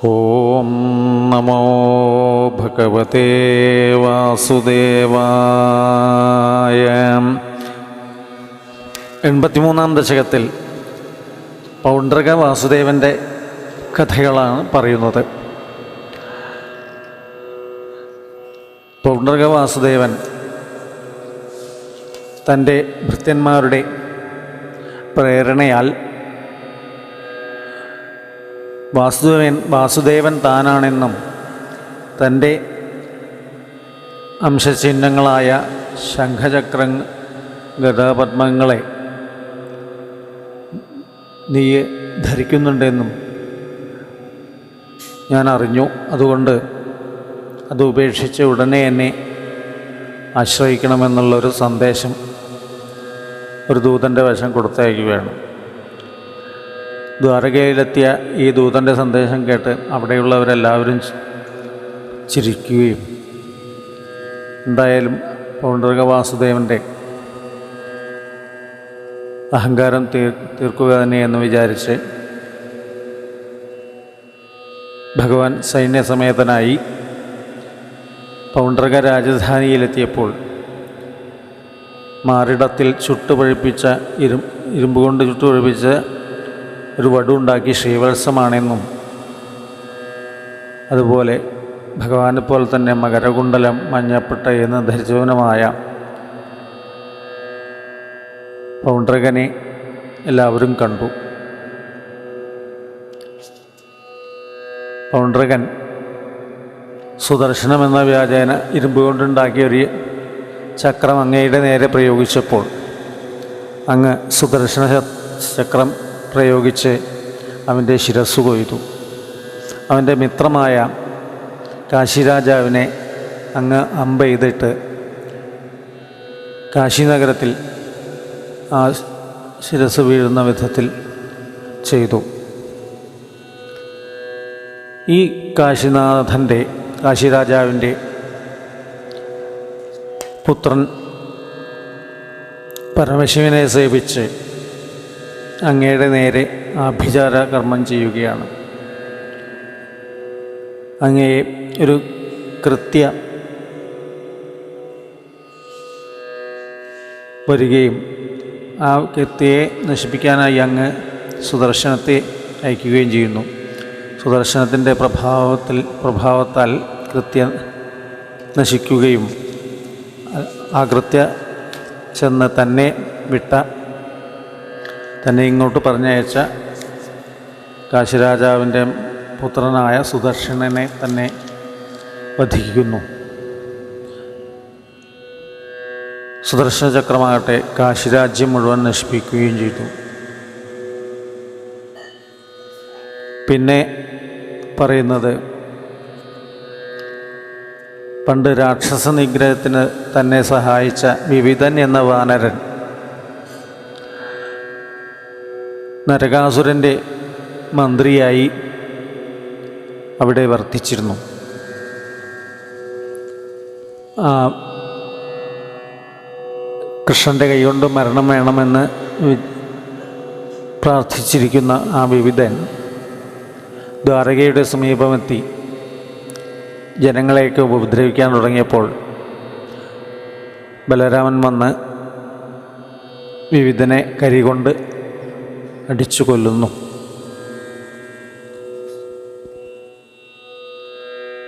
ഓം നമോ ഭഗവതേ വാസുദേവായ. 83-ാം ദശകത്തിൽ പൗണ്ഡ്രക വാസുദേവൻ്റെ കഥകളാണ് പറയുന്നത്. പൗണ്ഡ്രക വാസുദേവൻ തൻ്റെ ഭൃത്യന്മാരുടെ പ്രേരണയാൽ വാസുദേവൻ താനാണെന്നും തൻ്റെ അംശചിഹ്നങ്ങളായ ശംഖചക്ര ഗദാപദ്മങ്ങളെ നീ ധരിക്കുന്നുണ്ടെന്നും ഞാൻ അറിഞ്ഞു. അതുകൊണ്ട് അത് ഉപേക്ഷിച്ച് ഉടനെ എന്നെ ആശ്രയിക്കണമെന്നുള്ളൊരു സന്ദേശം ഒരു ദൂതൻ്റെ വശം കൊടുത്തയക്കുകയാണ്. ദ്വാരകയിലെത്തിയ ഈ ദൂതൻ്റെ സന്ദേശം കേട്ട് അവിടെയുള്ളവരെല്ലാവരും ചിരിക്കുകയും എന്തായാലും പൗണ്ഡ്രക വാസുദേവൻ്റെ അഹങ്കാരം തീർക്കുക തന്നെയെന്ന് വിചാരിച്ച് ഭഗവാൻ സൈന്യസമേതനായി പൗണ്ഡ്രക രാജധാനിയിലെത്തിയപ്പോൾ മാറിടത്തിൽ ചുട്ടുപഴുപ്പിച്ച ഇരുമ്പ് കൊണ്ട് ചുട്ടുപഴുപ്പിച്ച ഒരു വടുണ്ടാക്കി ശ്രീവത്സമാണെന്നും അതുപോലെ ഭഗവാനെ പോലെ തന്നെ മകരകുണ്ടലം മഞ്ഞപ്പട്ട എന്ന് ധരിച്ചവനുമായ പൗണ്ഡ്രകനെ എല്ലാവരും കണ്ടു. പൗണ്ഡ്രകൻ സുദർശനമെന്ന വ്യാജേന ഇരുമ്പ് കൊണ്ടുണ്ടാക്കിയ ഒരു ചക്രം അങ്ങയുടെ നേരെ പ്രയോഗിച്ചപ്പോൾ അങ്ങ് സുദർശന ചക്രം പ്രയോഗിച്ച് അവൻ്റെ ശിരസ്സു കൊയ്തു. അവൻ്റെ മിത്രമായ കാശിരാജാവിനെ അങ്ങ് അമ്പെയ്തിട്ട് കാശിനഗരത്തിൽ ആ ശിരസ്സ് വീഴുന്ന വിധത്തിൽ ചെയ്തു. ഈ കാശിരാജാവിൻ്റെ പുത്രൻ പരമശിവനെ സേവിച്ച് അങ്ങയുടെ നേരെ ആഭിചാര കർമ്മം ചെയ്യുകയാണ്. അങ്ങയെ ഒരു കൃത്യ വരികയും ആ കൃത്യയെ നശിപ്പിക്കാനായി അങ്ങ് സുദർശനത്തെ അയക്കുകയും ചെയ്യുന്നു. സുദർശനത്തിൻ്റെ പ്രഭാവത്താൽ കൃത്യ നശിക്കുകയും ആ കൃത്യ ചെന്ന് തന്നെ ഇങ്ങോട്ട് പറഞ്ഞയച്ച കാശിരാജാവിൻ്റെ പുത്രനായ സുദർശനനെ തന്നെ വധിക്കുന്നു. സുദർശന ചക്രമാകട്ടെ കാശിരാജ്യം മുഴുവൻ നശിപ്പിക്കുകയും ചെയ്തു. പിന്നെ പറയുന്നത്, പണ്ട് രാക്ഷസ നിഗ്രഹത്തിന് തന്നെ സഹായിച്ച വിവിധൻ എന്ന വാനരൻ നരകാസുരൻ്റെ മന്ത്രിയായി അവിടെ വർത്തിച്ചിരുന്നു. കൃഷ്ണൻ്റെ കൈകൊണ്ട് മരണം വേണമെന്ന് പ്രാർത്ഥിച്ചിരിക്കുന്ന ആ വിവിധൻ ദ്വാരകയുടെ സമീപമെത്തി ജനങ്ങളെയൊക്കെ ഉപദ്രവിക്കാൻ തുടങ്ങിയപ്പോൾ ബലരാമൻ വന്ന് വിവിധനെ കരികൊണ്ട് അടിച്ചു കൊല്ലുന്നു.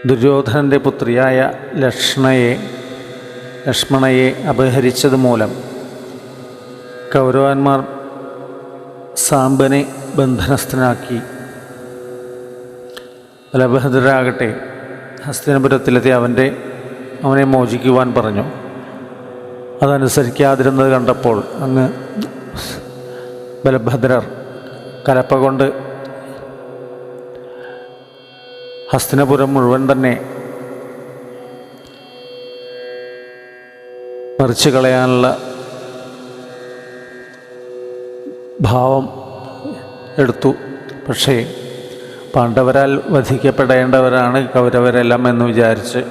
ദുര്യോധനൻ്റെ പുത്രിയായ ലക്ഷ്മണയെ അപഹരിച്ചത് മൂലം കൗരവന്മാർ സാമ്പനെ ബന്ധനസ്ഥനാക്കി. ബലഭദ്രരാകട്ടെ ഹസ്തിനപുരത്തിലെത്തി അവനെ മോചിക്കുവാൻ പറഞ്ഞു. അതനുസരിക്കാതിരുന്നത് കണ്ടപ്പോൾ അങ്ങ് ബലഭദ്രർ കലപ്പ കൊണ്ട് ഹസ്തിനപുരം മുഴുവൻ തന്നെ മറിച്ചു കളയാനുള്ള ഭാവം എടുത്തു. പക്ഷേ പാണ്ഡവരാൽ വധിക്കപ്പെടേണ്ടവരാണ് കൗരവരെല്ലാം എന്ന് വിചാരിച്ച്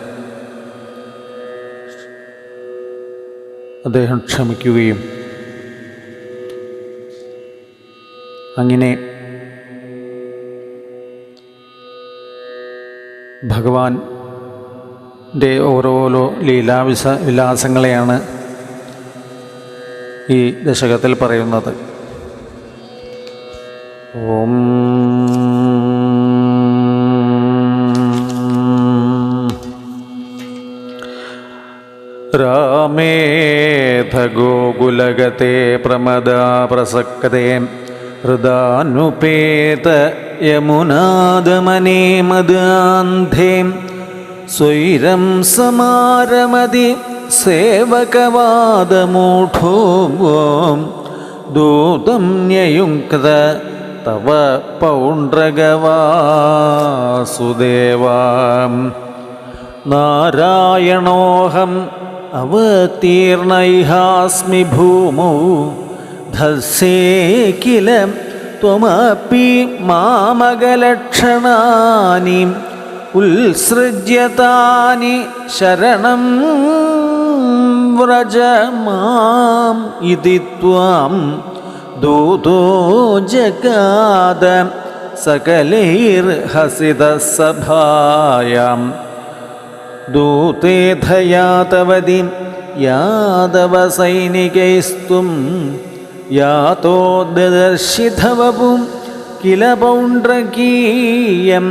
അദ്ദേഹം ക്ഷമിക്കുകയും അങ്ങനെ ഭഗവാന്റെ ഓരോ വിലാസങ്ങളെയാണ് ഈ ദശകത്തിൽ പറയുന്നത്. ഓം രാമേധ ഗോകുലഗതേ പ്രമദാ പ്രസക്തേ ഹൃദാനുപേത യമുനാദമനേ മദാന്ധേ സ്വൈരം സമാരമതി സേവകവാദമൂഢോ ദൂതം ന്യയുക്ത തവ പൗണ്ഡ്രഗവാസുദേവാം നാരായണോഹം അവതീർണൈഹാസ്മി ഭൂമൗ ധസ്സേ കില ത്വമപി മാമകലക്ഷണാനി ഉത്സൃജ്യതാനി ശരണം വ്രജ മാം ഇതി ത്വാം ദൂതോ ജഗാദ സകലൈർഹസിതസഭായാം ദൂതേധയാതവതി യാദവസൈനികൈസ്തും യാതോ ദദർശിധവപും കില പൗണ്ഡ്രകീയം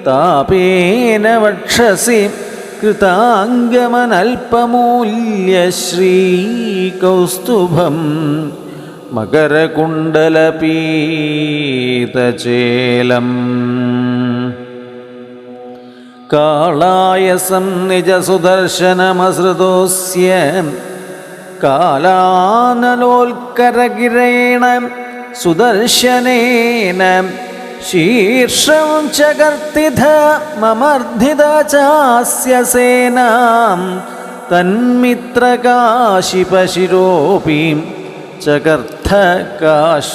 താപേന വക്ഷസി കൃതാംഗമനൽപമൂല്യശ്രീകൗസ്തുഭം മകരകുണ്ഡലപീതചേലം കാളായസം നിജസുദർശനമസൃതോസ്യ കാലാനലോൽക്കരഗിരേണ സുദർശനേന ശീർഷം ചകർത്തിധ മമർദ്ധിത ചാസ്യ സേനാം തന്മിത്രകാശിപശിരോപി ചകർത്ത കാശ്യാമാം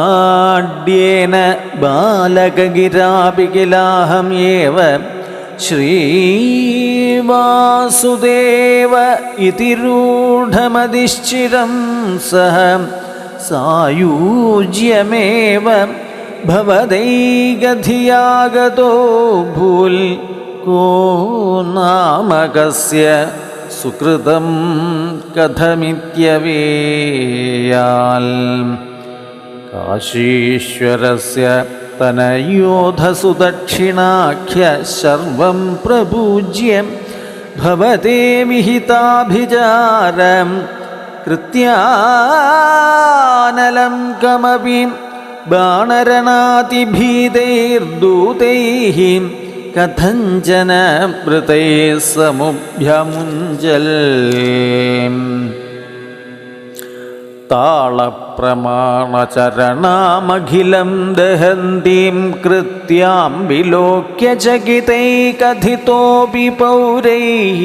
ജാഡ്യേന ബാലകഗിരാപികിലാഹം ഏവ ശ്രീവാസുദേവ ഇതി രൂഢമതിശ്ചിരം സഹ സായൂജ്യമേവ ഭവദൈകധിയാഗതോ ഭൂൽ കോ നാമകസ്യ സുകൃതം കഥമിത്യവേയാൽ കാശീശ്വരസ്യ തനയോധസുദക്ഷിണാഖ്യ സർവം പ്രപൂജ്യ ഭവതേ വിഹിതാഭിചാരം കൃത്യാനലം കമപി ബാണരണാതിഭീതൈർദൂതൈഃ കഥഞ്ചന വൃതൈ സമുഭ്യമുഞ്ജൽ താളപ്രമാണചരണാമഖിലം ദഹന്തീം കൃത്യാം വിലോക്യ ചകിതൈ കഥിതോപി പൗരൈഃ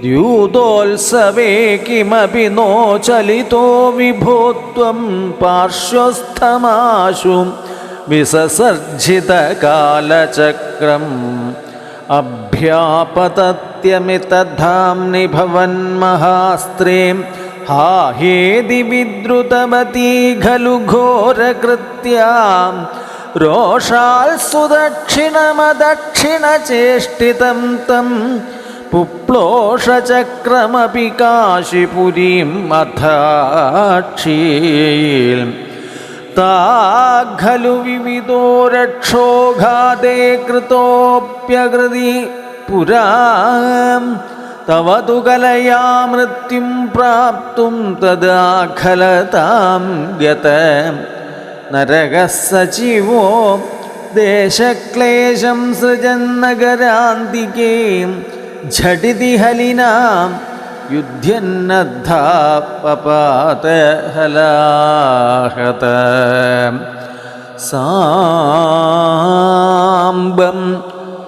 ദ്യൂതോത്സവേ കിമപി നോ ചലിതോ വിഭോ ത്വം പാർശ്വസ്ഥമാശു വിസസർജിതകാലചക്രം അഭ്യാപതത്യമിതധാംനി ഭവന്മഹാസ്ത്രേ ഹാ ഹേതി വിദ്രുതമതീ ഖലു ഘോരകൃത്യാം രോഷാൽ സുദക്ഷിണമദക്ഷിണചേഷ്ടിതം തം പുപ്ലോഷചക്രമപി കാശിപുരീം അഥാക്ഷീൽ താഖലു വിവിധോ രക്ഷോഘാതേ കൃതോപ്യകൃതി പുരാ തവ തു കലയാ മൃത്യും പ്രാപ്തും തദാഖലതാം ഗത നരകഃ സജീവോ ദേശക്ലേശം സൃജന്നഗരാന്തികേ ഝടിതി ഹലിനാം യുധ്യന്നദ്ധാപപാതഹലാഹത സാംബം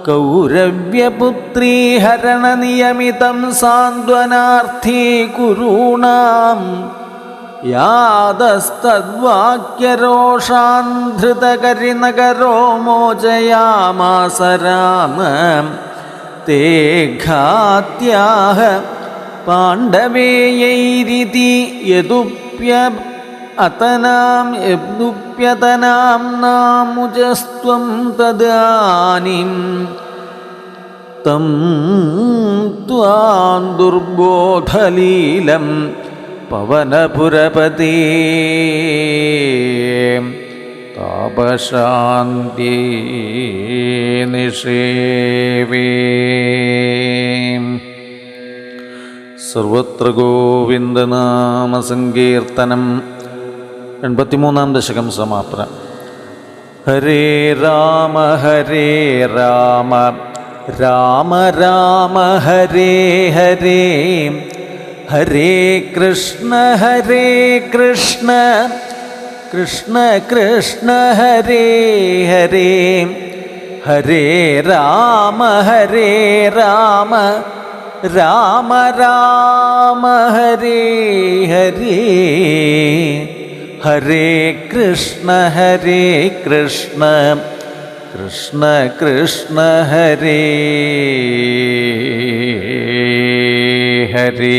കൗരവ്യപുത്രീ ഹരണനിയമിതം സാന്ത്വനാർത്ഥീ കുരൂണാം യാതസ്തദ്വാക്യരോഷാന്ധൃതകരിനഗരോ മോചയാമാസ രാമ തേ ഘാത്യാഹ പാണ്ഡവേയൈരിതി യദുപ്യ അതനാം യബ്ദുപ്യതനാം നാമുജസ്ത്വം തദാനിം തം ത്വാം ദുർബോധലീലം പവനപുരപതി താപശാന്തി നിഷേവേ. സർവത്ര ഗോവിന്ദനാമസങ്കീർത്തനം. 83-ാം ദശകം സമാപനം. ഹരേ രാമ രാമ രാമ ഹരേ ഹരേ, ഹരേ കൃഷ്ണ കൃഷ്ണ കൃഷ്ണ ഹരേ ഹരേ, ഹരേ രാമ രാമ രാമ ഹരേ ഹരേ, ഹരേ കൃഷ്ണ കൃഷ്ണ കൃഷ്ണ ഹരേ ഹരേ.